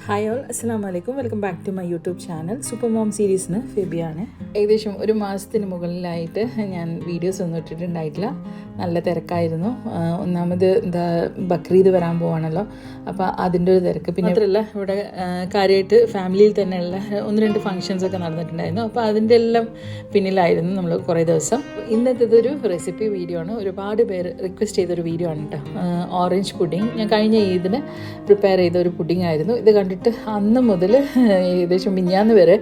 Hi all, അസ്സലാമു അലൈക്കും. Welcome back to my YouTube channel. Super mom സീരീസിന് ഫെബിയാണ്. ഏകദേശം ഒരു മാസത്തിന് മുകളിലായിട്ട് ഞാൻ വീഡിയോസ് ഒന്നും ഇട്ടിട്ടുണ്ടായിട്ടില്ല. നല്ല തിരക്കായിരുന്നു. ഒന്നാമത് ബക്രീദ് വരാൻ പോവാണല്ലോ, അപ്പോൾ അതിൻ്റെ ഒരു തിരക്ക്. പിന്നെ മാത്രമല്ല ഇവിടെ കാര്യമായിട്ട് ഫാമിലിയിൽ തന്നെയുള്ള ഒന്ന് രണ്ട് ഫങ്ഷൻസൊക്കെ നടന്നിട്ടുണ്ടായിരുന്നു. അപ്പോൾ അതിൻ്റെ എല്ലാം പിന്നിലായിരുന്നു നമ്മൾ കുറേ ദിവസം. ഇന്നത്തേതൊരു റെസിപ്പി വീഡിയോ ആണ്. ഒരുപാട് പേര് റിക്വസ്റ്റ് ചെയ്തൊരു വീഡിയോ ആണ് കേട്ടോ. Orange pudding. ഞാൻ കഴിഞ്ഞ ഈദിന് പ്രിപ്പയർ ചെയ്ത ഒരു പുഡിങ് ആയിരുന്നു. ഇത് കണ്ടിട്ട് അന്ന് മുതൽ ഏകദേശം മിഞ്ഞാന്ന് വരെ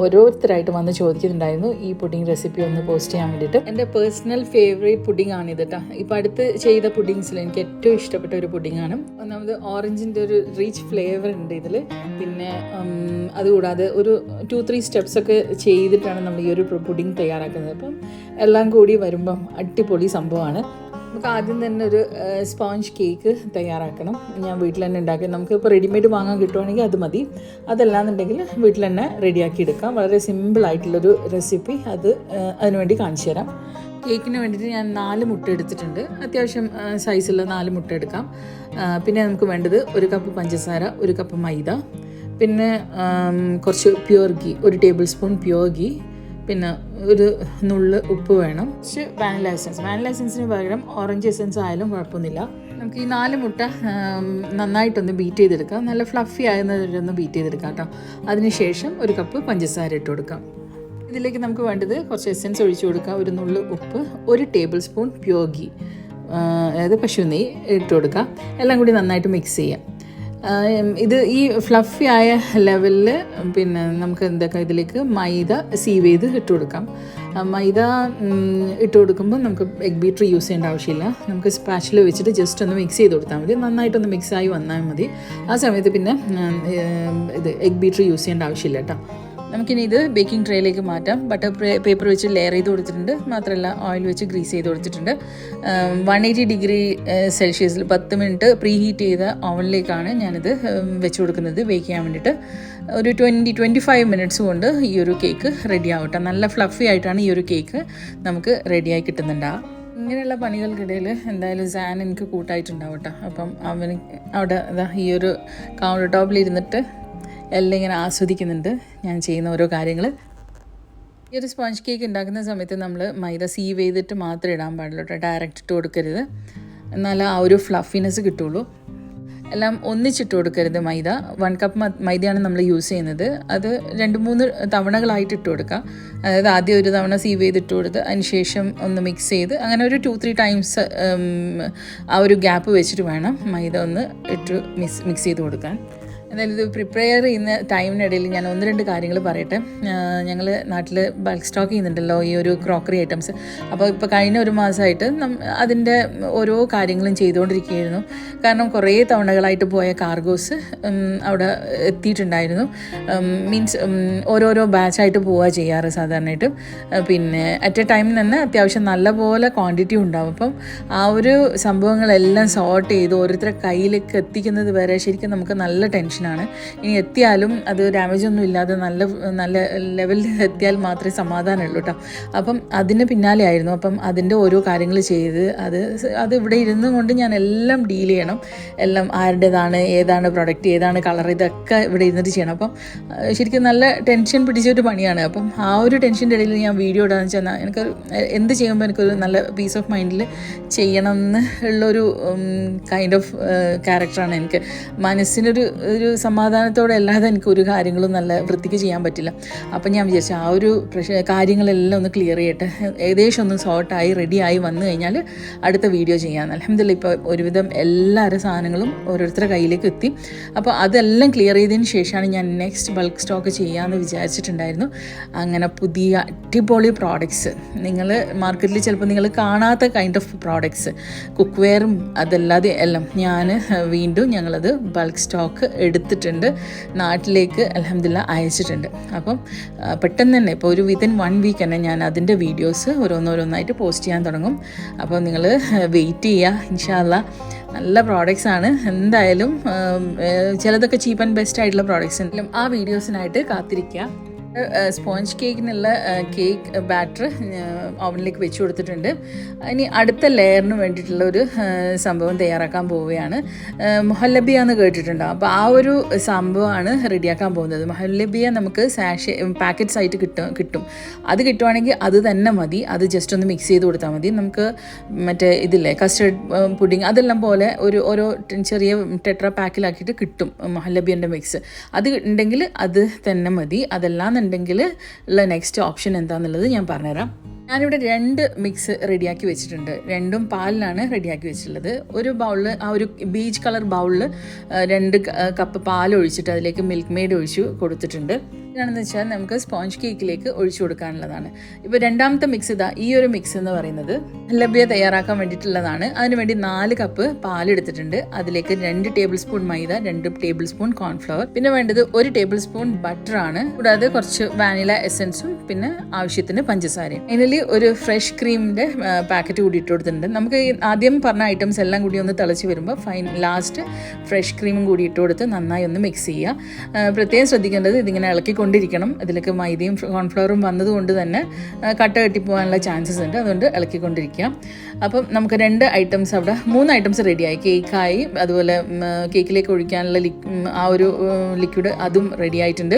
ഓരോരുത്തരായിട്ട് വന്ന് ചോദിക്കുന്നുണ്ടായിരുന്നു ഈ പുഡിങ് റെസിപ്പി ഒന്ന് പോസ്റ്റ് ചെയ്യാൻ വേണ്ടിയിട്ട്. എൻ്റെ പേഴ്സണൽ ഫേവറേറ്റ് പുഡിങ് ആണ് ഇത് കേട്ടോ. ഇപ്പോൾ അടുത്ത് ചെയ്ത പുഡിങ്സിൽ എനിക്ക് ഏറ്റവും ഇഷ്ടപ്പെട്ട ഒരു പുഡിങ് ആണ്. ഒന്നാമത് ഓറഞ്ചിൻ്റെ ഒരു റിച്ച് ഫ്ലേവർ ഉണ്ട് ഇതിൽ. പിന്നെ അതുകൂടാതെ ഒരു 2-3 സ്റ്റെപ്സൊക്കെ ചെയ്തിട്ടാണ് നമ്മൾ ഈ ഒരു പുഡിങ് തയ്യാറാക്കുന്നത്. അപ്പം എല്ലാം കൂടി വരുമ്പം അടിപൊളി സംഭവമാണ്. നമുക്ക് ആദ്യം തന്നെ ഒരു സ്പോഞ്ച് കേക്ക് തയ്യാറാക്കണം. ഞാൻ വീട്ടിൽ തന്നെ ഉണ്ടാക്കി, നമുക്കിപ്പോൾ റെഡിമെയ്ഡ് വാങ്ങാൻ കിട്ടുവാണെങ്കിൽ അത് മതി. അതല്ലാന്നുണ്ടെങ്കിൽ വീട്ടിൽ തന്നെ റെഡിയാക്കി എടുക്കാം. വളരെ സിമ്പിളായിട്ടുള്ളൊരു റെസിപ്പി. അതിനുവേണ്ടി കാണിച്ചു തരാം. കേക്കിന് വേണ്ടിയിട്ട് ഞാൻ 4 മുട്ട എടുത്തിട്ടുണ്ട്. അത്യാവശ്യം സൈസുള്ള 4 മുട്ട എടുക്കാം. പിന്നെ നമുക്ക് വേണ്ടത് 1 കപ്പ് പഞ്ചസാര, 1 കപ്പ് മൈദ, പിന്നെ കുറച്ച് pure ghee, 1 table spoon pure ghee, പിന്നെ ഒരു നുള്ള് ഉപ്പ് വേണം. കുറച്ച് വാനില എസൻസിന് പകരം ഓറഞ്ച് എസൻസ് ആയാലും കുഴപ്പമൊന്നുമില്ല. നമുക്ക് ഈ 4 മുട്ട നന്നായിട്ടൊന്ന് ബീറ്റ് ചെയ്തെടുക്കാം. നല്ല ഫ്ലഫി ആകുന്നതൊന്ന് ബീറ്റ് ചെയ്തെടുക്കാം കേട്ടോ. അതിനുശേഷം 1 കപ്പ് പഞ്ചസാര ഇട്ട് കൊടുക്കാം. ഇതിലേക്ക് നമുക്ക് വേണ്ടത് കുറച്ച് എസൻസ് ഒഴിച്ചു കൊടുക്കാം, 1 നുള്ള് ഉപ്പ്, 1 ടേബിൾ സ്പൂൺ പ്യുവർ ഗീ, അതായത് പശു നെയ്യ് ഇട്ട് കൊടുക്കാം. എല്ലാം കൂടി നന്നായിട്ട് മിക്സ് ചെയ്യാം. ഇത് ഈ ഫ്ലഫി ആയ ലെവലിൽ പിന്നെ നമുക്ക് എന്തൊക്കെ ഇതിലേക്ക് മൈദ സീവ് ചെയ്ത് ഇട്ട് കൊടുക്കാം. മൈദ ഇട്ട് കൊടുക്കുമ്പോൾ നമുക്ക് എഗ് ബീറ്റർ യൂസ് ചെയ്യേണ്ട ആവശ്യമില്ല. നമുക്ക് സ്പാച്ചിൽ വെച്ചിട്ട് ജസ്റ്റ് ഒന്ന് മിക്സ് ചെയ്ത് കൊടുത്താൽ മതി. നന്നായിട്ടൊന്ന് മിക്സായി വന്നാൽ മതി. ആ സമയത്ത് പിന്നെ എഗ് ബീറ്റർ യൂസ് ചെയ്യേണ്ട ആവശ്യമില്ല കേട്ടോ. നമുക്കിനി ഇത് ബേക്കിംഗ് ട്രേയിലേക്ക് മാറ്റാം. ബട്ടർ പേപ്പർ വെച്ച് ലെയർ ചെയ്ത് കൊടുത്തിട്ടുണ്ട്. മാത്രമല്ല ഓയിൽ വെച്ച് ഗ്രീസ് ചെയ്ത് കൊടുത്തിട്ടുണ്ട്. 180 ഡിഗ്രി സെൽഷ്യസിൽ 10 മിനിറ്റ് പ്രീ ഹീറ്റ് ചെയ്ത ഓവനിലേക്കാണ് ഞാനിത് വെച്ച് കൊടുക്കുന്നത് ബേക്ക് ചെയ്യാൻ വേണ്ടിയിട്ട്. ഒരു 20-25 മിനിറ്റ്സ് കൊണ്ട് ഈ ഒരു കേക്ക് റെഡി ആവട്ടെ. നല്ല ഫ്ലഫി ആയിട്ടാണ് ഈ ഒരു കേക്ക് നമുക്ക് റെഡിയായി കിട്ടുന്നുണ്ടാവുക. ഇങ്ങനെയുള്ള പണികൾക്കിടയിൽ എന്തായാലും സാൻ എനിക്ക് കൂട്ടായിട്ടുണ്ടാവും കേട്ടോ. അപ്പം അവന് അവിടെ ഈ ഒരു കൗണ്ടർ ടോപ്പിലിരുന്നിട്ട് എല്ലാം ഇങ്ങനെ ആസ്വദിക്കുന്നുണ്ട് ഞാൻ ചെയ്യുന്ന ഓരോ കാര്യങ്ങൾ. ഈ ഒരു സ്പോഞ്ച് കേക്ക് ഉണ്ടാക്കുന്ന സമയത്ത് നമ്മൾ മൈദ സീവ് ചെയ്തിട്ട് മാത്രമേ ഇടാൻ പാടുള്ളൂ കേട്ടോ. ഡയറക്റ്റ് ഇട്ട് കൊടുക്കരുത്, എന്നാലേ ആ ഒരു ഫ്ലഫിനെസ് കിട്ടുള്ളൂ. എല്ലാം ഒന്നിച്ചിട്ട് കൊടുക്കരുത്. മൈദ 1 കപ്പ് മൈദയാണ് നമ്മൾ യൂസ് ചെയ്യുന്നത്. അത് 2-3 തവണകളായിട്ട് ഇട്ട് കൊടുക്കുക. അതായത് ആദ്യം ഒരു തവണ സീവ് ചെയ്തിട്ട് കൊടുത്ത് അതിന് ശേഷം ഒന്ന് മിക്സ് ചെയ്ത് അങ്ങനെ ഒരു 2-3 ടൈംസ് ആ ഒരു ഗ്യാപ്പ് വെച്ചിട്ട് വേണം മൈദ ഒന്ന് ഇട്ട് മിക്സ് ചെയ്ത് കൊടുക്കാൻ. എന്തായാലും ഇത് പ്രിപ്പയർ ചെയ്യുന്ന ടൈമിനിടയിൽ ഞാൻ 1-2 കാര്യങ്ങൾ പറയട്ടെ. ഞങ്ങൾ നാട്ടിൽ ബൾക്ക് സ്റ്റോക്ക് ചെയ്യുന്നുണ്ടല്ലോ ഈ ഒരു ക്രോക്കറി ഐറ്റംസ്. അപ്പോൾ ഇപ്പോൾ കഴിഞ്ഞ ഒരു മാസമായിട്ട് അതിൻ്റെ ഓരോ കാര്യങ്ങളും ചെയ്തുകൊണ്ടിരിക്കുകയായിരുന്നു. കാരണം കുറേ തവണകളായിട്ട് പോയ കാർഗോസ് അവിടെ എത്തിയിട്ടുണ്ടായിരുന്നു. മീൻസ് ഓരോരോ ബാച്ചായിട്ട് പോവുക ചെയ്യാറ് സാധാരണയായിട്ട്. പിന്നെ അറ്റ് എ ടൈം തന്നെ അത്യാവശ്യം നല്ലപോലെ ക്വാണ്ടിറ്റി ഉണ്ടാവും. അപ്പം ആ ഒരു സംഭവങ്ങളെല്ലാം സോർട്ട് ചെയ്ത് ഓരോരുത്തരുടെ കയ്യിലേക്ക് എത്തിക്കുന്നത് വരെ ശരിക്കും നമുക്ക് നല്ല ടെൻഷൻ ആണ്. ഇനി എത്തിയാലും അത് ഡാമേജ് ഒന്നും ഇല്ലാതെ നല്ല ലെവലിൽ എത്തിയാൽ മാത്രമേ സമാധാനമുള്ളൂ കേട്ടോ. അപ്പം അതിന് പിന്നാലെ ആയിരുന്നു. അപ്പം അതിൻ്റെ ഓരോ കാര്യങ്ങൾ ചെയ്ത് അത് ഇവിടെ ഇരുന്നു കൊണ്ട് ഞാൻ എല്ലാം ഡീൽ ചെയ്യണം. എല്ലാം ആരുടേതാണ്, ഏതാണ് പ്രൊഡക്റ്റ്, ഏതാണ് കളർ, ഇതൊക്കെ ഇവിടെ ഇരുന്നിട്ട് ചെയ്യണം. അപ്പം ശരിക്കും നല്ല ടെൻഷൻ പിടിച്ചൊരു പണിയാണ്. അപ്പം ആ ഒരു ടെൻഷൻ്റെ ഇടയിൽ ഞാൻ വീഡിയോ ഇടാന്ന് വെച്ചാൽ എനിക്ക് എന്ത് ചെയ്യുമ്പോൾ എനിക്കൊരു നല്ല പീസ് ഓഫ് മൈൻഡിൽ ചെയ്യണം എന്ന് ഉള്ളൊരു കൈൻഡ് ഓഫ് ക്യാരക്ടറാണ് എനിക്ക്. മനസ്സിനൊരു സമാധാനത്തോടെ അല്ലാതെ എനിക്കൊരു കാര്യങ്ങളും നല്ല വൃത്തിക്ക് ചെയ്യാൻ പറ്റില്ല. അപ്പം ഞാൻ വിചാരിച്ചു ആ ഒരു കാര്യങ്ങളെല്ലാം ഒന്ന് ക്ലിയർ ചെയ്യട്ടെ. ഏകദേശം ഒന്ന് സോർട്ടായി റെഡിയായി വന്നു കഴിഞ്ഞാൽ അടുത്ത വീഡിയോ ചെയ്യാമെന്ന്. അൽഹംദുലില്ലാഹ് ഇപ്പോൾ ഒരുവിധം എല്ലാവരുടെ സാധനങ്ങളും ഓരോരുത്തരുടെ കയ്യിലേക്ക് എത്തി. അപ്പോൾ അതെല്ലാം ക്ലിയർ ചെയ്തതിന് ശേഷമാണ് ഞാൻ നെക്സ്റ്റ് ബൾക്ക് സ്റ്റോക്ക് ചെയ്യാമെന്ന് വിചാരിച്ചിട്ടുണ്ടായിരുന്നു. അങ്ങനെ പുതിയ അടിപൊളി പ്രോഡക്ട്സ് നിങ്ങൾ മാർക്കറ്റിൽ ചിലപ്പോൾ നിങ്ങൾ കാണാത്ത കൈൻഡ് ഓഫ് പ്രോഡക്ട്സ്, കുക്ക് വെയറും അതല്ലാതെ എല്ലാം വീണ്ടും ഞങ്ങളത് ബൾക്ക് സ്റ്റോക്ക് എടുത്തിട്ടുണ്ട്. നാട്ടിലേക്ക് അൽഹംദുലില്ലാഹ് അയച്ചിട്ടുണ്ട്. അപ്പം പെട്ടെന്ന് തന്നെ ഇപ്പോൾ ഒരു വിത്തിൻ 1 വീക്ക് തന്നെ ഞാൻ അതിൻ്റെ വീഡിയോസ് ഓരോന്നോരോന്നായിട്ട് പോസ്റ്റ് ചെയ്യാൻ തുടങ്ങും. അപ്പോൾ നിങ്ങൾ വെയിറ്റ് ചെയ്യുക. ഇൻഷാ അല്ലാഹ് നല്ല പ്രോഡക്റ്റ്സ് ആണ്. എന്തായാലും ചിലതൊക്കെ ചീപ്പ് ആൻഡ് ബെസ്റ്റ് ആയിട്ടുള്ള പ്രോഡക്റ്റ്സ് ഉണ്ടെങ്കിലും ആ വീഡിയോസിനായിട്ട് കാത്തിരിക്കുക. സ്പോഞ്ച് കേക്കിനുള്ള കേക്ക് ബാറ്റർ ഓവനിലേക്ക് വെച്ച് കൊടുത്തിട്ടുണ്ട്. ഇനി അടുത്ത ലെയറിന് വേണ്ടിയിട്ടുള്ള ഒരു സംഭവം തയ്യാറാക്കാൻ പോവുകയാണ്. മൊഹല്ലബിയ എന്ന് കേട്ടിട്ടുണ്ടോ? അപ്പോൾ ആ ഒരു സംഭവമാണ് റെഡിയാക്കാൻ പോകുന്നത്. മൊഹല്ലബിയ നമുക്ക് പാക്കറ്റ്സ് ആയിട്ട് കിട്ടും. അത് കിട്ടുവാണെങ്കിൽ അത് തന്നെ മതി. അത് ജസ്റ്റ് ഒന്ന് മിക്സ് ചെയ്ത് കൊടുത്താൽ മതി. നമുക്ക് മറ്റേ ഇതില്ലേ കസ്റ്റർഡ് പുഡിങ് അതെല്ലാം പോലെ ഓരോ ചെറിയ ടെട്രാ പാക്കിലാക്കിയിട്ട് കിട്ടും മൊഹല്ലബിയൻ്റെ മിക്സ്. അത് ഉണ്ടെങ്കിൽ അത് തന്നെ മതി. അതല്ലാന്നുണ്ടെങ്കിൽ ഉള്ള നെക്സ്റ്റ് ഓപ്ഷൻ എന്താണെന്നുള്ളത് ഞാൻ പറഞ്ഞുതരാം. ഞാനിവിടെ 2 മിക്സ് റെഡിയാക്കി വെച്ചിട്ടുണ്ട്. 2ഉം പാലിലാണ് റെഡിയാക്കി വെച്ചിട്ടുള്ളത്. ഒരു ബൗളിൽ ആ ഒരു ബീച്ച് കളർ ബൗളിൽ 2 കപ്പ് പാൽ ഒഴിച്ചിട്ട് അതിലേക്ക് മിൽക്ക് മെയ്ഡ് ഒഴിച്ചു കൊടുത്തിട്ടുണ്ട്. എന്താണെന്ന് വെച്ചാൽ നമുക്ക് സ്പോഞ്ച് കേക്കിലേക്ക് ഒഴിച്ചു കൊടുക്കാനുള്ളതാണ്. ഇപ്പോൾ രണ്ടാമത്തെ മിക്സ് ഈ ഒരു മിക്സ് എന്ന് പറയുന്നത് ലഭ്യ തയ്യാറാക്കാൻ വേണ്ടിയിട്ടുള്ളതാണ്. അതിനുവേണ്ടി 4 കപ്പ് പാലെടുത്തിട്ടുണ്ട്. അതിലേക്ക് 2 ടേബിൾ സ്പൂൺ മൈദ, 2 ടേബിൾ സ്പൂൺ കോൺഫ്ലവർ, പിന്നെ വേണ്ടത് 1 ടേബിൾ സ്പൂൺ ബട്ടറാണ്. കൂടാതെ കുറച്ച് വാനില എസൻസും പിന്നെ ആവശ്യത്തിന് പഞ്ചസാരയും. ഇതിൽ ഒരു ഫ്രഷ് ക്രീമിൻ്റെ പാക്കറ്റ് കൂടി ഇട്ട് കൊടുത്തിട്ടുണ്ട്. നമുക്ക് ആദ്യം പറഞ്ഞ ഐറ്റംസ് എല്ലാം കൂടി ഒന്ന് തിളച്ച് വരുമ്പോൾ ലാസ്റ്റ് ഫ്രഷ് ക്രീമും കൂടി ഇട്ട് കൊടുത്ത് നന്നായി ഒന്ന് മിക്സ് ചെയ്യുക. പ്രത്യേകം ശ്രദ്ധിക്കേണ്ടത് ഇതിങ്ങനെ ഇളക്കിക്കൊണ്ടിരിക്കണം. ഇതിലേക്ക് മൈദയും കോൺഫ്ലവറും വന്നതുകൊണ്ട് തന്നെ കട്ട കെട്ടിപ്പോകാനുള്ള ചാൻസസ് ഉണ്ട്. അതുകൊണ്ട് ഇളക്കിക്കൊണ്ടിരിക്കുക. അപ്പം നമുക്ക് 2 ഐറ്റംസ് അവിടെ 3 ഐറ്റംസ് റെഡിയായി. കേക്കായി, അതുപോലെ കേക്കിലേക്ക് ഒഴിക്കാനുള്ള ആ ഒരു ലിക്വിഡ് അതും റെഡി ആയിട്ടുണ്ട്.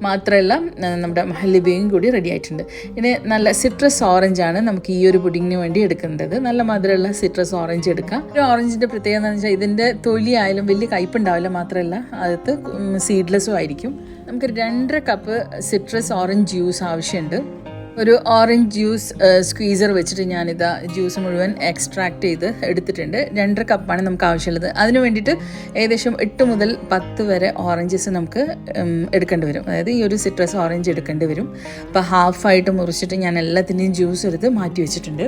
മാത്രമല്ല നമ്മുടെ മഹല്ലബിയും കൂടി റെഡി ആയിട്ടുണ്ട്. ഇനി നല്ല സിട്രസ് ഓറഞ്ചാണ് നമുക്ക് ഈ ഒരു പുഡിങ്ങിന് വേണ്ടി എടുക്കേണ്ടത്. നല്ല മധുരമുള്ള സിട്രസ് ഓറഞ്ച് എടുക്കാം. ഒരു ഓറഞ്ചിൻ്റെ പ്രത്യേകത എന്ന് വെച്ചാൽ ഇതിൻ്റെ തൊലി ആയാലും വലിയ കയ്പുണ്ടാവില്ല. മാത്രമല്ല അകത്ത് സീഡ്ലെസ്സും ആയിരിക്കും. നമുക്ക് 2.5 കപ്പ് സിട്രസ് ഓറഞ്ച് ജ്യൂസ് ആവശ്യമുണ്ട്. ഒരു ഓറഞ്ച് ജ്യൂസ് സ്ക്വീസർ വെച്ചിട്ട് ഞാനിതാ ജ്യൂസ് മുഴുവൻ എക്സ്ട്രാക്ട് ചെയ്ത് എടുത്തിട്ടുണ്ട്. 2.5 കപ്പാണ് നമുക്ക് ആവശ്യമുള്ളത്. അതിന് വേണ്ടിയിട്ട് ഏകദേശം 8 മുതൽ 10 വരെ ഓറഞ്ചസ് നമുക്ക് എടുക്കേണ്ടി വരും. അതായത് ഈ ഒരു സിട്രസ് ഓറഞ്ച് എടുക്കേണ്ടി വരും. അപ്പോൾ ഹാഫായിട്ട് മുറിച്ചിട്ട് ഞാൻ എല്ലാത്തിൻ്റെയും ജ്യൂസ് എടുത്ത് മാറ്റി വെച്ചിട്ടുണ്ട്.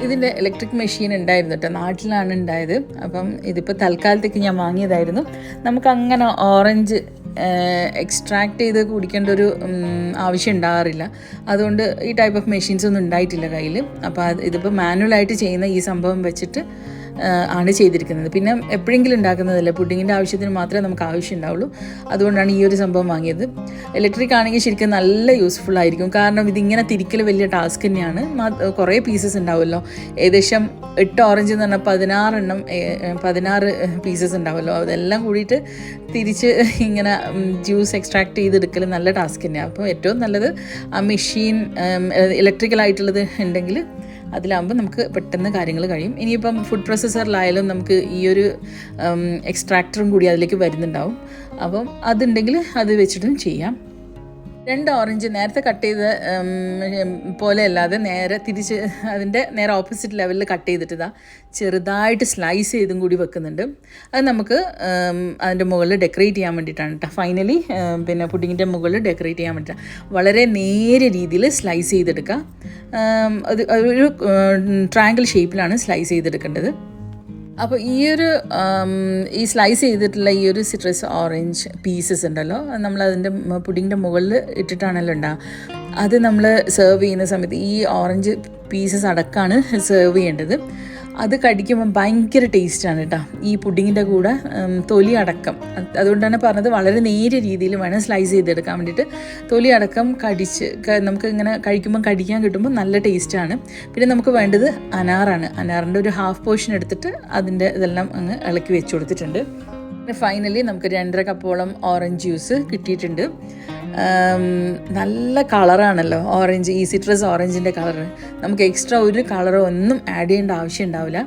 ഇതിൻ്റെ ഇലക്ട്രിക് മെഷീൻ ഉണ്ടായിരുന്നു കേട്ടോ, നാട്ടിലാണ് ഉണ്ടായത്. അപ്പം ഇതിപ്പോൾ തൽക്കാലത്തേക്ക് ഞാൻ വാങ്ങിയതായിരുന്നു. നമുക്കങ്ങനെ ഓറഞ്ച് എക്സ്ട്രാക്ട് ചെയ്ത് കുടിക്കേണ്ട ഒരു ആവശ്യം ഉണ്ടാകാറില്ല. അതുകൊണ്ട് ഈ ടൈപ്പ് ഓഫ് മെഷീൻസ് ഒന്നും ഉണ്ടായിട്ടില്ല കയ്യിൽ. അപ്പോൾ ഇതിപ്പോൾ മാനുവലായിട്ട് ചെയ്യുന്ന ഈ സംഭവം വെച്ചിട്ട് ആണ് ചെയ്തിരിക്കുന്നത്. പിന്നെ എപ്പോഴെങ്കിലും ഉണ്ടാക്കുന്നതല്ലേ, പുഡിങ്ങിൻ്റെ ആവശ്യത്തിന് മാത്രമേ നമുക്ക് ആവശ്യം ഉണ്ടാവുള്ളൂ. അതുകൊണ്ടാണ് ഈ ഒരു സംഭവം വാങ്ങിയത്. ഇലക്ട്രിക് ആണെങ്കിൽ ശരിക്കും നല്ല യൂസ്ഫുൾ ആയിരിക്കും. കാരണം ഇതിങ്ങനെ തിരിക്കൽ വലിയ ടാസ്ക് തന്നെയാണ്. കുറേ പീസസ് ഉണ്ടാവുമല്ലോ. ഏകദേശം 8 ഓറഞ്ച് എന്ന് പറഞ്ഞാൽ 16 പീസസ് ഉണ്ടാവുമല്ലോ. അതെല്ലാം കൂടിയിട്ട് തിരിച്ച് ഇങ്ങനെ ജ്യൂസ് എക്സ്ട്രാക്ട് ചെയ്തെടുക്കൽ നല്ല ടാസ്ക് തന്നെയാണ്. അപ്പോൾ ഏറ്റവും നല്ലത് ആ മെഷീൻ ഇലക്ട്രിക്കലായിട്ടുള്ളത് ഉണ്ടെങ്കിൽ അതിലാകുമ്പോൾ നമുക്ക് പെട്ടെന്ന് കാര്യങ്ങൾ കഴിയും. ഇനിയിപ്പം ഫുഡ് പ്രോസസ്സറിലായാലും നമുക്ക് ഈ ഒരു എക്സ്ട്രാക്ടറും കൂടി അതിലേക്ക് വരുന്നുണ്ടാവും. അപ്പം അതുണ്ടെങ്കിൽ അത് വെച്ചിട്ടും ചെയ്യാം. 2 ഓറഞ്ച് നേരത്തെ കട്ട് ചെയ്ത പോലെ അല്ലാതെ തിരിച്ച് അതിൻ്റെ നേരെ ഓപ്പോസിറ്റ് ലെവലിൽ കട്ട് ചെയ്തിട്ട് ചെറുതായിട്ട് സ്ലൈസ് ചെയ്തും കൂടി വെക്കുന്നുണ്ട്. അത് നമുക്ക് അതിൻ്റെ മുകളിൽ ഡെക്കറേറ്റ് ചെയ്യാൻ വേണ്ടിയിട്ടാണ് കേട്ടോ. ഫൈനലി പിന്നെ പുഡിങ്ങിൻ്റെ മുകളിൽ ഡെക്കറേറ്റ് ചെയ്യാൻ വേണ്ടിയിട്ടാണ്. വളരെ നേരിയ രീതിയിൽ സ്ലൈസ് ചെയ്തെടുക്കുക. അത് ഒരു ട്രയാങ്കിൾ ഷേപ്പിലാണ് സ്ലൈസ് ചെയ്തെടുക്കേണ്ടത്. അപ്പോൾ ഈ സ്ലൈസ് ചെയ്തിട്ടുള്ള ഈ ഒരു സിട്രസ് ഓറഞ്ച് പീസസ് ഉണ്ടല്ലോ, നമ്മളതിൻ്റെ പുഡിങ്ങിൻ്റെ മുകളിൽ ഇട്ടിട്ടാണല്ലോ ഉണ്ടാകുക. അത് നമ്മൾ സെർവ് ചെയ്യുന്ന സമയത്ത് ഈ ഓറഞ്ച് പീസസ് അടക്കമാണ് സെർവ് ചെയ്യേണ്ടത്. അത് കടിക്കുമ്പോൾ ഭയങ്കര ടേസ്റ്റാണ് കേട്ടോ, ഈ പുഡിങ്ങിൻ്റെ കൂടെ തൊലി അടക്കം. അതുകൊണ്ടാണ് പറഞ്ഞത് വളരെ നേരിയ രീതിയിൽ വേണം സ്ലൈസ് ചെയ്തെടുക്കാൻ വേണ്ടിയിട്ട്. തൊലി അടക്കം നമുക്ക് ഇങ്ങനെ കഴിക്കുമ്പോൾ കടിക്കാൻ കിട്ടുമ്പോൾ നല്ല ടേസ്റ്റാണ്. പിന്നെ നമുക്ക് വേണ്ടത് അനാറാണ്. അനാറിൻ്റെ ഒരു ഹാഫ് പോർഷൻ എടുത്തിട്ട് അതിൻ്റെ ഇതെല്ലാം അങ്ങ് ഇളക്കി വെച്ച് കൊടുത്തിട്ടുണ്ട്. ഫൈനലി നമുക്ക് 2.5 കപ്പോളം ഓറഞ്ച് ജ്യൂസ് കിട്ടിയിട്ടുണ്ട്. നല്ല കളറാണല്ലോ ഓറഞ്ച്, ഈ സിട്രസ് ഓറഞ്ചിൻ്റെ കളറ്. നമുക്ക് എക്സ്ട്രാ ഒരു കളറോ ഒന്നും ആഡ് ചെയ്യേണ്ട ആവശ്യം ഉണ്ടാവില്ല.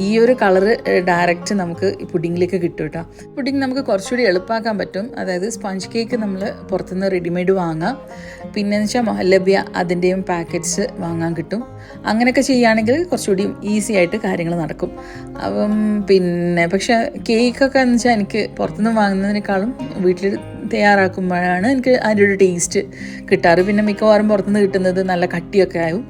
ഈ ഒരു കളറ് ഡയറക്റ്റ് നമുക്ക് ഈ പുഡിങ്ങിലേക്ക് കിട്ടും കേട്ടോ. പുഡിങ് നമുക്ക് കുറച്ചുകൂടി എളുപ്പമാക്കാൻ പറ്റും. അതായത് സ്പോഞ്ച് കേക്ക് നമ്മൾ പുറത്തുനിന്ന് റെഡിമെയ്ഡ് വാങ്ങാം. പിന്നെയെന്ന് വെച്ചാൽ മൊഹല്ലബിയ അതിൻ്റെയും പാക്കറ്റ്സ് വാങ്ങാൻ കിട്ടും. അങ്ങനെയൊക്കെ ചെയ്യുകയാണെങ്കിൽ കുറച്ചുകൂടി ഈസി ആയിട്ട് കാര്യങ്ങൾ നടക്കും. അപ്പം പിന്നെ പക്ഷേ കേക്കൊക്കെ എന്ന് വെച്ചാൽ എനിക്ക് പുറത്തുനിന്ന് വാങ്ങുന്നതിനേക്കാളും വീട്ടിൽ തയ്യാറാക്കുമ്പോഴാണ് എനിക്ക് അതിൻ്റെ ഒരു ടേസ്റ്റ് കിട്ടാറ്. പിന്നെ മിക്കവാറും പുറത്തുനിന്ന് കിട്ടുന്നത് നല്ല കട്ടിയൊക്കെ ആവും,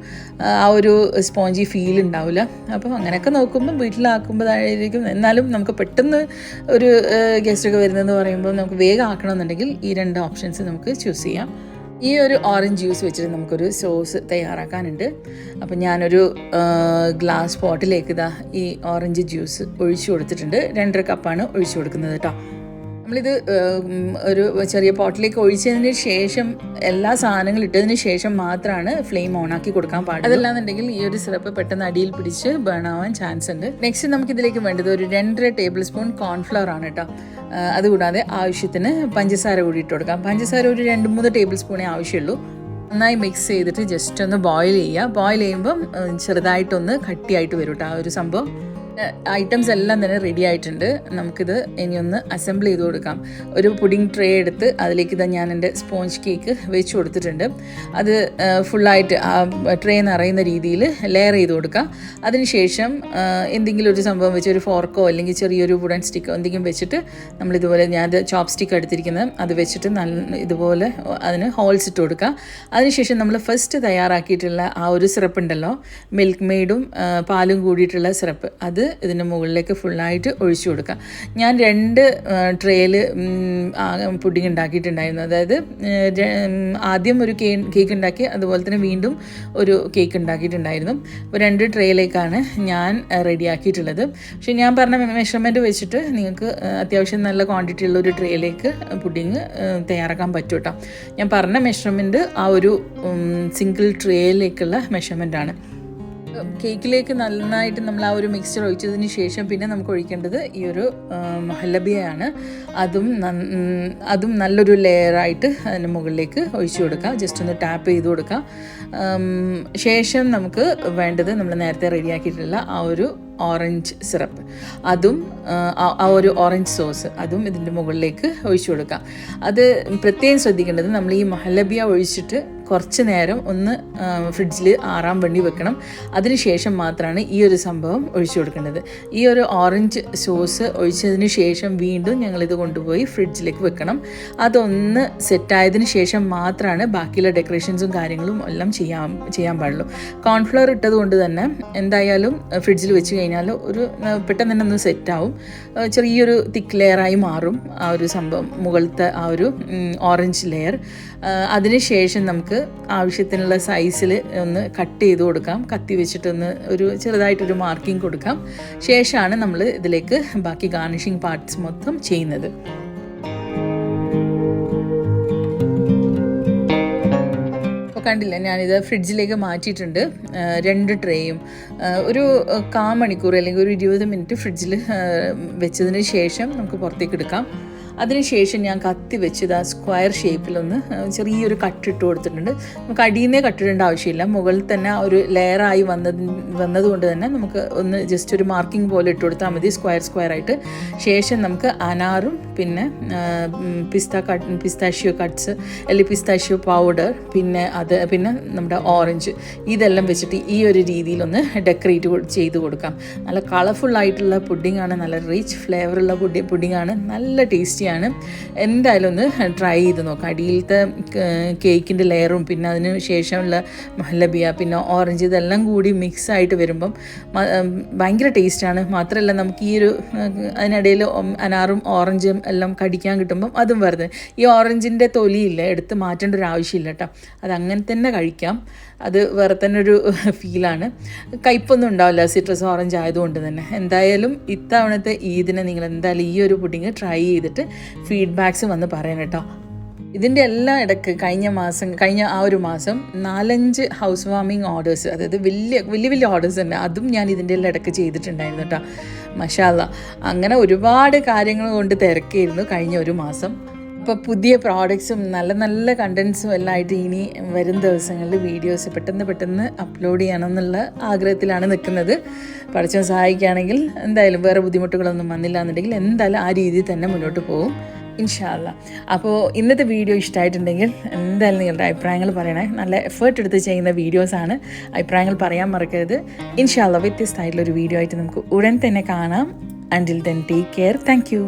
ആ ഒരു സ്പോഞ്ചി ഫീൽ ഉണ്ടാവില്ല. അപ്പം അങ്ങനെയൊക്കെ നോക്കുമ്പോൾ വീട്ടിലാക്കുമ്പോഴായിരിക്കും. എന്നാലും നമുക്ക് പെട്ടെന്ന് ഒരു ഗസ്റ്റൊക്കെ വരുന്നതെന്ന് പറയുമ്പോൾ നമുക്ക് വേഗം ആക്കണമെന്നുണ്ടെങ്കിൽ ഈ 2 ഓപ്ഷൻസ് നമുക്ക് ചൂസ് ചെയ്യാം. ഈ ഒരു ഓറഞ്ച് ജ്യൂസ് വെച്ചിട്ട് നമുക്കൊരു സോസ് തയ്യാറാക്കാനുണ്ട്. അപ്പം ഞാനൊരു ഗ്ലാസ് പോട്ടിലേക്ക് ഈ ഓറഞ്ച് ജ്യൂസ് ഒഴിച്ചു കൊടുത്തിട്ടുണ്ട്. 2.5 കപ്പാണ് ഒഴിച്ചു കൊടുക്കുന്നത് കേട്ടോ. നമ്മളിത് ഒരു ചെറിയ പോട്ടിലേക്ക് ഒഴിച്ചതിന് ശേഷം എല്ലാ സാധനങ്ങളും ഇട്ടതിന് ശേഷം മാത്രമാണ് ഫ്ലെയിം ഓണാക്കി കൊടുക്കാൻ പാടുള്ളൂ. അതല്ലാന്നുണ്ടെങ്കിൽ ഈ ഒരു സിറപ്പ് പെട്ടെന്ന് അടിയിൽ പിടിച്ച് ബേൺ ആവാൻ ചാൻസ് ഉണ്ട്. നെക്സ്റ്റ് നമുക്കിതിലേക്ക് വേണ്ടത് ഒരു 2.5 ടേബിൾ സ്പൂൺ കോൺഫ്ലവർ ആണ് കേട്ടോ. അതുകൂടാതെ ആവശ്യത്തിന് പഞ്ചസാര കൂടി ഇട്ട് കൊടുക്കാം. പഞ്ചസാര ഒരു 2-3 ടേബിൾ സ്പൂണേ ആവശ്യമുള്ളൂ. നന്നായി മിക്സ് ചെയ്തിട്ട് ജസ്റ്റ് ഒന്ന് ബോയിൽ ചെയ്യുക. ബോയിൽ ചെയ്യുമ്പം ചെറുതായിട്ടൊന്ന് കട്ടിയായിട്ട് വരും കേട്ടോ ആ ഒരു സംഭവം. ഐറ്റംസ് എല്ലാം തന്നെ റെഡി ആയിട്ടുണ്ട്. നമുക്കിത് ഇനി ഒന്ന് അസംബിൾ ചെയ്ത് കൊടുക്കാം. ഒരു പുഡിംഗ് ട്രേ എടുത്ത് അതിലേക്ക് ഇതാ ഞാൻ എൻ്റെ സ്പോഞ്ച് കേക്ക് വെച്ച് കൊടുത്തിട്ടുണ്ട്. അത് ഫുള്ളായിട്ട് ആ ട്രേ നിറയുന്ന രീതിയിൽ ലെയർ ചെയ്ത് കൊടുക്കുക. അതിനുശേഷം എന്തെങ്കിലും ഒരു സംഭവം വെച്ച് ഒരു ഫോർക്കോ അല്ലെങ്കിൽ ചെറിയൊരു വുഡൻ സ്റ്റിക്കോ എന്തെങ്കിലും വെച്ചിട്ട് നമ്മളിതുപോലെ ഞാനത് ചോപ്പ് സ്റ്റിക്ക് എടുത്തിരിക്കുന്നത് അത് വെച്ചിട്ട് ഇതുപോലെ അതിന് ഹോൾസ് ഇട്ട് കൊടുക്കുക. അതിനുശേഷം നമ്മൾ ഫസ്റ്റ് തയ്യാറാക്കിയിട്ടുള്ള ആ ഒരു സിറപ്പ് ഉണ്ടല്ലോ, മിൽക്ക് മെയ്ഡും പാലും കൂടിയിട്ടുള്ള സിറപ്പ്, അത് ഇതിൻ്റെ മുകളിലേക്ക് ഫുള്ളായിട്ട് ഒഴിച്ചു കൊടുക്കുക. ഞാൻ 2 ട്രേയിൽ പുഡിംഗ് ഉണ്ടാക്കിയിട്ടുണ്ടായിരുന്നു. അതായത് ആദ്യം ഒരു കേക്ക് ഉണ്ടാക്കി, അതുപോലെ തന്നെ വീണ്ടും ഒരു കേക്ക് ഉണ്ടാക്കിയിട്ടുണ്ടായിരുന്നു. അപ്പോൾ 2 ട്രേയിലേക്കാണ് ഞാൻ റെഡിയാക്കിയിട്ടുള്ളത്. പക്ഷേ ഞാൻ പറഞ്ഞ മെഷർമെൻറ്റ് വെച്ചിട്ട് നിങ്ങൾക്ക് അത്യാവശ്യം നല്ല ക്വാണ്ടിറ്റി ഉള്ള ഒരു ട്രേയിലേക്ക് പുഡിംഗ് തയ്യാറാക്കാൻ പറ്റും കേട്ടോ. ഞാൻ പറഞ്ഞ മെഷർമെൻറ്റ് ആ ഒരു സിംഗിൾ ട്രേയിലേക്കുള്ള മെഷർമെൻറ്റാണ്. കേക്കിലേക്ക് നന്നായിട്ട് നമ്മൾ ആ ഒരു മിക്സ്ചർ ഒഴിച്ചതിന് ശേഷം പിന്നെ നമുക്ക് ഒഴിക്കേണ്ടത് ഈ ഒരു മഹല്ലബിയാണ്. അതും നല്ലൊരു ലെയറായിട്ട് അതിന് മുകളിലേക്ക് ഒഴിച്ചു കൊടുക്കുക. ജസ്റ്റ് ഒന്ന് ടാപ്പ് ചെയ്ത് കൊടുക്കുക. ശേഷം നമുക്ക് വേണ്ടത് നമ്മൾ നേരത്തെ റെഡിയാക്കിയിട്ടുള്ള ആ ഒരു ഓറഞ്ച് സിറപ്പ്, അതും ആ ഒരു ഓറഞ്ച് സോസ് അതും ഇതിൻ്റെ മുകളിലേക്ക് ഒഴിച്ചു കൊടുക്കാം. അത് പ്രത്യേകം ശ്രദ്ധിക്കേണ്ടത്, നമ്മൾ ഈ മഹല്ലബിയ ഒഴിച്ചിട്ട് കുറച്ച് നേരം ഒന്ന് ഫ്രിഡ്ജിൽ ആറാൻ വേണ്ടി വെക്കണം. അതിനുശേഷം മാത്രമാണ് ഈ ഒരു സംഭവം ഒഴിച്ചു കൊടുക്കേണ്ടത്. ഈ ഒരു ഓറഞ്ച് സോസ് ഒഴിച്ചതിന് ശേഷം വീണ്ടും ഞങ്ങളിത് കൊണ്ടുപോയി ഫ്രിഡ്ജിലേക്ക് വെക്കണം. അതൊന്ന് സെറ്റായതിനു ശേഷം മാത്രമാണ് ബാക്കിയുള്ള ഡെക്കറേഷൻസും കാര്യങ്ങളും എല്ലാം ചെയ്യാൻ പാടുള്ളൂ. കോൺഫ്ലവർ ഇട്ടത് കൊണ്ട് തന്നെ എന്തായാലും ഫ്രിഡ്ജിൽ വെച്ച് കഴിഞ്ഞാൽ ഒരു പെട്ടെന്ന് തന്നെ ഒന്ന് സെറ്റാവും. ചെറിയൊരു തിക്ക് ലെയറായി മാറും ആ ഒരു സംഭവം, മുകളിലത്തെ ആ ഒരു ഓറഞ്ച് ലെയർ. അതിനുശേഷം നമുക്ക് ആവശ്യത്തിനുള്ള സൈസിൽ ഒന്ന് കട്ട് ചെയ്ത് കൊടുക്കാം. കത്തി വെച്ചിട്ടൊന്ന് ഒരു ചെറുതായിട്ടൊരു മാർക്കിംഗ് കൊടുക്കാം. ശേഷമാണ് നമ്മൾ ഇതിലേക്ക് ബാക്കി ഗാർണിഷിംഗ് പാർട്സ് മൊത്തം ചെയ്യുന്നത്. കണ്ടില്ല, ഞാനിത് ഫ്രിഡ്ജിലേക്ക് മാറ്റിയിട്ടുണ്ട്. 2 ട്രേയും ഒരു 1/4 മണിക്കൂർ അല്ലെങ്കിൽ ഒരു 20 മിനിറ്റ് ഫ്രിഡ്ജിൽ വെച്ചതിന് ശേഷം നമുക്ക് പുറത്തേക്ക് എടുക്കാം. അതിനുശേഷം ഞാൻ കത്തി വെച്ചത് ആ സ്ക്വയർ ഷേപ്പിലൊന്ന് ചെറിയൊരു കട്ടിട്ട് കൊടുത്തിട്ടുണ്ട്. നമുക്ക് അടിയിൽ നിന്നേ കട്ടിടേണ്ട ആവശ്യമില്ല, മുകളിൽ തന്നെ ആ ഒരു ലെയറായി വന്നതുകൊണ്ട് തന്നെ നമുക്ക് ഒന്ന് ജസ്റ്റ് ഒരു മാർക്കിംഗ് പോലെ ഇട്ട് കൊടുത്താൽ മതി, സ്ക്വയർ ആയിട്ട്. ശേഷം നമുക്ക് അനാറും പിന്നെ പിസ്താഷ്യോ കട്ട്സ് അല്ലെങ്കിൽ പിസ്താഷ്യോ പൗഡർ പിന്നെ നമ്മുടെ ഓറഞ്ച്, ഇതെല്ലാം വെച്ചിട്ട് ഈ ഒരു രീതിയിലൊന്ന് ഡെക്കറേറ്റ് ചെയ്ത് കൊടുക്കാം. നല്ല കളർഫുള്ളായിട്ടുള്ള പുഡിങ്ങാണ്, നല്ല റിച്ച് ഫ്ലേവറുള്ള പുഡിങ്ങാണ്, നല്ല ടേസ്റ്റിയാണ്. എന്തായാലും ഒന്ന് ട്രൈ ചെയ്ത് നോക്കാം. അടിയിലത്തെ കേക്കിൻ്റെ ലെയറും പിന്നെ അതിന് ശേഷമുള്ള മഹല്ലബിയ പിന്നെ ഓറഞ്ച് ഇതെല്ലാം കൂടി മിക്സായിട്ട് വരുമ്പം ഭയങ്കര ടേസ്റ്റാണ്. മാത്രമല്ല നമുക്ക് ഈ ഒരു അതിനിടയിൽ അനാറും ഓറഞ്ചും എല്ലാം കടിക്കാൻ കിട്ടുമ്പം അതും വെറുതെ ഈ ഓറഞ്ചിൻ്റെ തൊലിയില്ല എടുത്ത് മാറ്റേണ്ട ഒരു ആവശ്യമില്ല കേട്ടോ. അതങ്ങനെ തന്നെ കഴിക്കാം. അത് വേറെ തന്നെ ഒരു ഫീലാണ്. കയ്പൊന്നും ഉണ്ടാവില്ല സിട്രസ് ഓറഞ്ച് ആയതുകൊണ്ട് തന്നെ. എന്തായാലും ഇത്തവണത്തെ ഈദിനെ നിങ്ങൾ എന്തായാലും ഈ ഒരു പുഡിങ് ട്രൈ ചെയ്തിട്ട് ഫീഡ്ബാക്സ് വന്ന് പറയണം കേട്ടോ. ഇതിൻ്റെ എല്ലാം ഇടയ്ക്ക് കഴിഞ്ഞ ആ ഒരു മാസം 4-5 ഹൗസ് വാമിങ് ഓർഡേഴ്സ്, അതായത് വലിയ ഓർഡേഴ്സ് തന്നെ, അതും ഞാൻ ഇതിൻ്റെ എല്ലാം ഇടയ്ക്ക് ചെയ്തിട്ടുണ്ടായിരുന്നു കേട്ടോ. മാഷാ അല്ലാ, അങ്ങനെ ഒരുപാട് കാര്യങ്ങൾ കൊണ്ട് തിരക്കായിരുന്നു കഴിഞ്ഞ ഒരു മാസം. അപ്പോൾ പുതിയ പ്രോഡക്ട്സും നല്ല കണ്ടൻസും എല്ലാം ആയിട്ട് ഇനി വരും ദിവസങ്ങളിൽ വീഡിയോസ് പെട്ടെന്ന് അപ്ലോഡ് ചെയ്യണമെന്നുള്ള ആഗ്രഹത്തിലാണ് നിൽക്കുന്നത്. പഠിച്ചവൻ സഹായിക്കുകയാണെങ്കിൽ എന്തായാലും വേറെ ബുദ്ധിമുട്ടുകളൊന്നും വന്നില്ല എന്നുണ്ടെങ്കിൽ എന്തായാലും ആ രീതിയിൽ തന്നെ മുന്നോട്ട് പോകും ഇൻഷാ അല്ലാ. അപ്പോൾ ഇന്നത്തെ വീഡിയോ ഇഷ്ടമായിട്ടുണ്ടെങ്കിൽ എന്തായാലും നിങ്ങളുടെ അഭിപ്രായങ്ങൾ പറയണേ. നല്ല എഫേർട്ട് എടുത്ത് ചെയ്യുന്ന വീഡിയോസാണ്, അഭിപ്രായങ്ങൾ പറയാൻ മറക്കരുത്. ഇൻഷാ അല്ലാ വ്യത്യസ്തമായിട്ടുള്ളൊരു വീഡിയോ ആയിട്ട് നമുക്ക് ഉടൻ തന്നെ കാണാം. Until then, take care. Thank you.